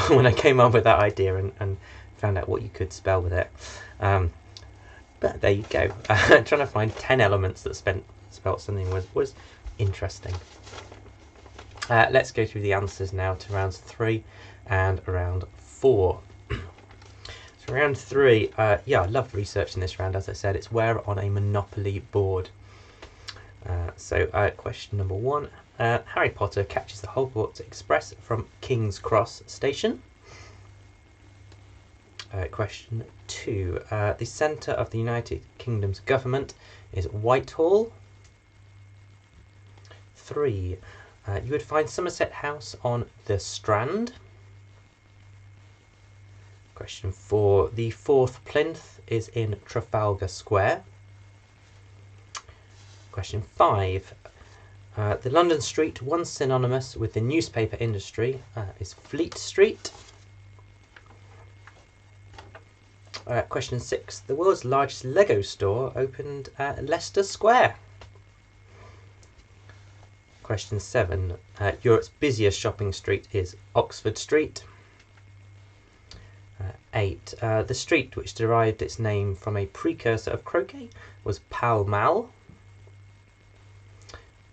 when I came up with that idea and found out what you could spell with it. But there you go. Trying to find 10 elements that spelt something was interesting. Let's go through the answers now to rounds 3 and round 4. So round 3, yeah, I loved researching this round. As I said, it's where on a Monopoly board. So question number 1, Harry Potter catches the Hogwarts Express from King's Cross Station. Question 2, the centre of the United Kingdom's government is Whitehall. 3, you would find Somerset House on the Strand. Question 4, the fourth plinth is in Trafalgar Square. Question 5, the London street once synonymous with the newspaper industry is Fleet Street. Question 6, the world's largest Lego store opened at Leicester Square. Question 7, Europe's busiest shopping street is Oxford Street. 8, the street which derived its name from a precursor of croquet was Pall Mall.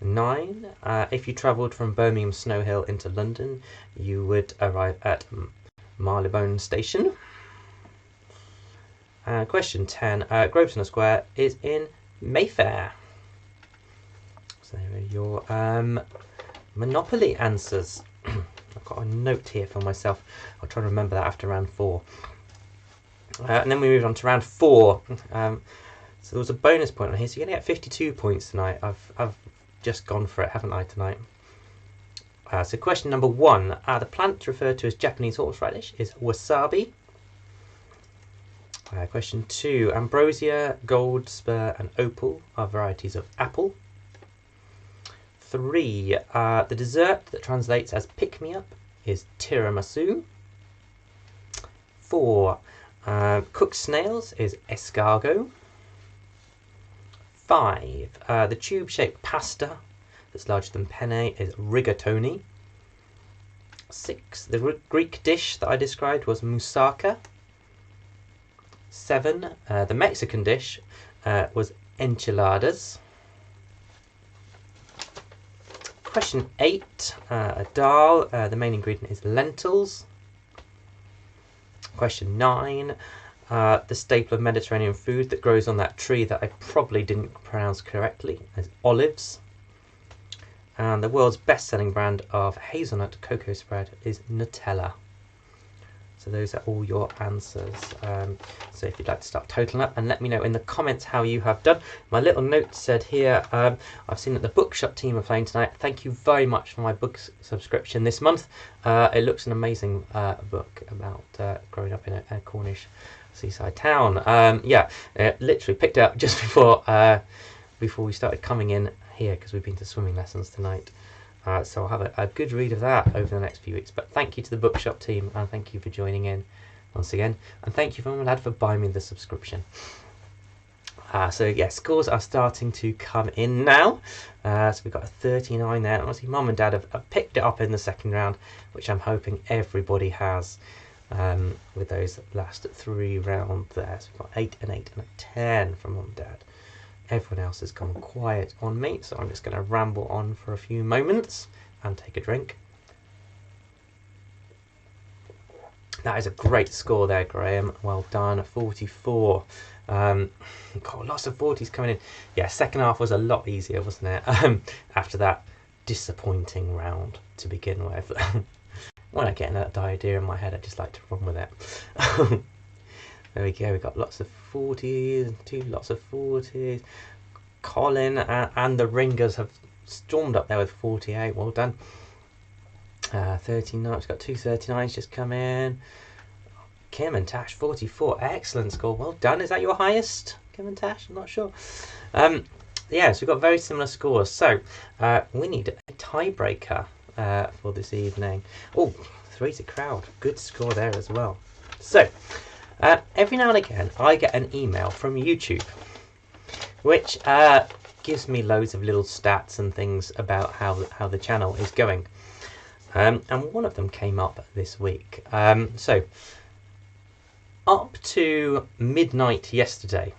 9, if you travelled from Birmingham Snow Hill into London, you would arrive at Marylebone Station. Question 10, Grosvenor Square is in Mayfair. So there are your Monopoly answers. I've got a note here for myself. I'll try to remember that after round 4. And then we move on to round 4. So there was a bonus point on here, so you're going to get 52 points tonight. I've just gone for it, haven't I, tonight? So question number 1, the plant referred to as Japanese horseradish is wasabi. Question 2, ambrosia, gold, spur and opal are varieties of apple. 3, the dessert that translates as pick-me-up is tiramisu. 4, cooked snails is escargot. 5, the tube-shaped pasta that's larger than penne is rigatoni. 6, the Greek dish that I described was moussaka. 7, the Mexican dish was enchiladas. Question 8, dal, the main ingredient is lentils. Question 9, the staple of Mediterranean food that grows on that tree that I probably didn't pronounce correctly is olives. And the world's best-selling brand of hazelnut cocoa spread is Nutella. So those are all your answers. So if you'd like to start totaling up, and let me know in the comments how you have done. My little note said here, I've seen that the bookshop team are playing tonight. Thank you very much for my book subscription this month. It looks an amazing book about growing up in a Cornish seaside town. Yeah, literally picked it up just before we started coming in here, because we've been to swimming lessons tonight. So I'll have a good read of that over the next few weeks. But thank you to the bookshop team, and thank you for joining in once again. And thank you, Mum and Dad, for buying me the subscription. So yeah, scores are starting to come in now. So we've got a 39 there. Obviously, Mum and Dad have picked it up in the second round, which I'm hoping everybody has with those last 3 rounds there. So we've got 8 and 8 and a 10 from Mum and Dad. Everyone else has gone quiet on me, so I'm just going to ramble on for a few moments and take a drink. That is a great score there, Graham. Well done. 44. Got lots of 40s coming in. Yeah, second half was a lot easier, wasn't it? After that disappointing round to begin with. When I get that idea in my head, I just like to run with it. There we go, we've got lots of 40s, lots of 40s. Colin and the Ringers have stormed up there with 48, well done. 39, we've got 2 39s just come in. Kim and Tash, 44, excellent score, well done. Is that your highest, Kim and Tash? I'm not sure. Yeah, so we've got very similar scores. So we need a tiebreaker for this evening. Oh, 3 to crowd, good score there as well. So, every now and again, I get an email from YouTube, which gives me loads of little stats and things about how the channel is going. And one of them came up this week. So, up to midnight yesterday,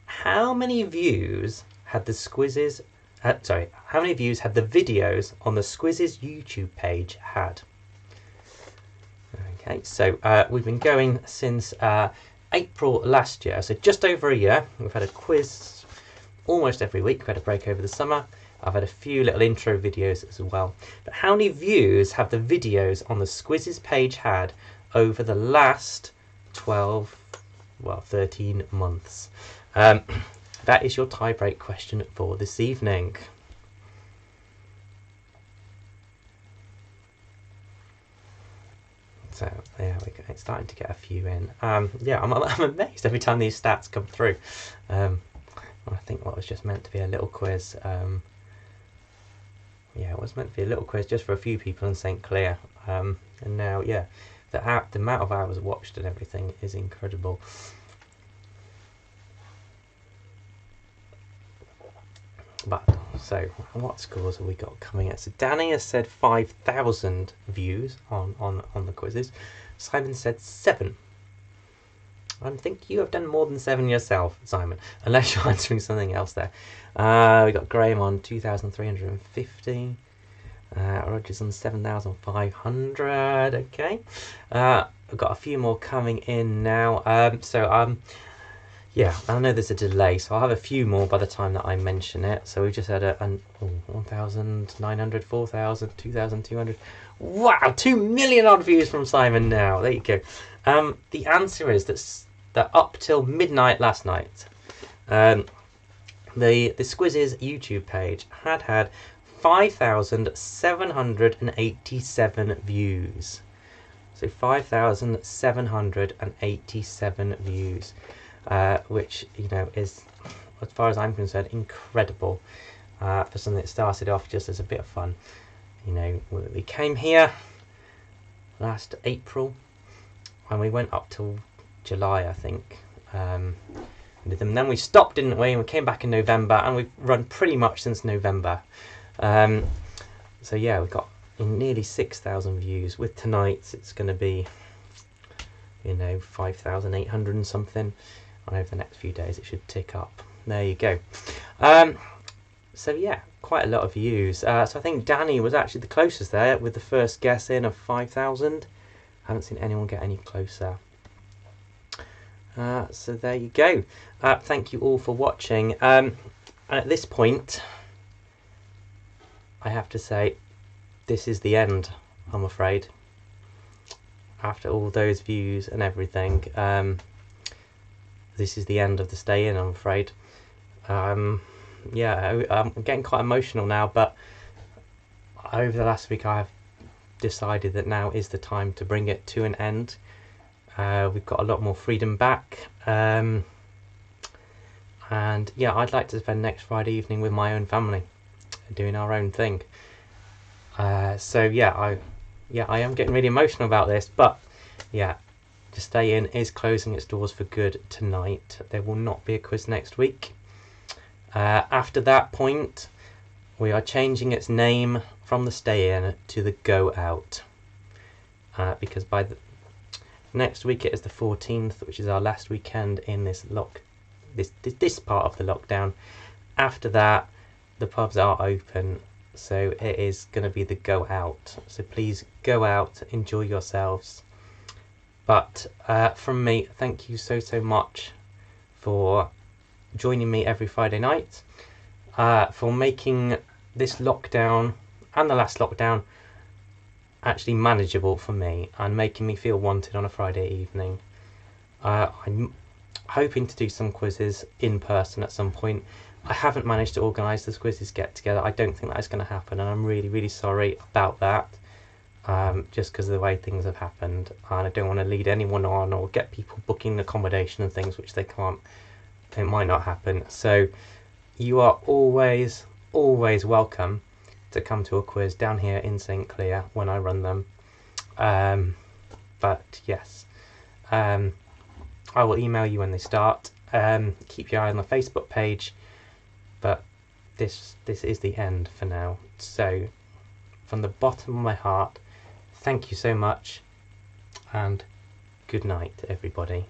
how many views had the Scuizzes? How many views had the videos on the Scuizzes YouTube page had? Okay, so we've been going since April last year, so just over a year. We've had a quiz almost every week. We've had a break over the summer. I've had a few little intro videos as well. But how many views have the videos on the Scuizzes page had over the last 13 months? That is your tie-break question for this evening. So there we go. It's starting to get a few in. Yeah, I'm amazed every time these stats come through. I think what was just meant to be a little quiz. Yeah, it was meant to be a little quiz just for a few people in St. Clear. And now, yeah, the amount of hours watched and everything is incredible. But so, what scores have we got coming in? So Danny has said 5,000 views on the quizzes. Simon said 7. I think you have done more than 7 yourself, Simon, unless you're answering something else there. We got Graham on 2,350. Roger's on 7,500. Okay. I've got a few more coming in now. Yeah, I know there's a delay, so I'll have a few more by the time that I mention it. So we've just had 1,900, 4,000, 2,200. Wow, 2 million odd views from Simon now. There you go. The answer is that up till midnight last night, the Scuizzes YouTube page had 5,787 views. So 5,787 views. Which, you know, is, as far as I'm concerned, incredible for something that started off just as a bit of fun. You know, we came here last April and we went up till July, I think. And then we stopped, didn't we? And we came back in November, and we've run pretty much since November. So yeah, we've got nearly 6,000 views. With tonight's, it's going to be, you know, 5,800 and something. And over the next few days it should tick up. There you go. So yeah, quite a lot of views. So I think Danny was actually the closest there with the first guess in of 5,000. Haven't seen anyone get any closer. So there you go. Thank you all for watching. At this point, I have to say, this is the end, I'm afraid. after all those views and everything, this is the end of the stay in, I'm afraid. Yeah, I'm getting quite emotional now, but over the last week I've decided that now is the time to bring it to an end. We've got a lot more freedom back, and yeah, I'd like to spend next Friday evening with my own family, doing our own thing. So yeah, I am getting really emotional about this, but yeah, the Stay In is closing its doors for good tonight. There will not be a quiz next week. After that point, we are changing its name from the Stay In to the Go Out, because by the next week it is the 14th, which is our last weekend in this part of the lockdown. After that, the pubs are open, so it is going to be the Go Out. So please go out, enjoy yourselves. But from me, thank you so much for joining me every Friday night, for making this lockdown and the last lockdown actually manageable for me and making me feel wanted on a Friday evening. I'm hoping to do some quizzes in person at some point. I haven't managed to organise the Scuizzes get together. I don't think that is going to happen, and I'm really sorry about that, just because of the way things have happened, and I don't want to lead anyone on or get people booking accommodation and things which they can't. It might not happen. So you are always welcome to come to a quiz down here in St Clear when I run them. But yes, I will email you when they start. Keep your eye on the Facebook page. But this is the end for now. So from the bottom of my heart, thank you so much, and good night, everybody.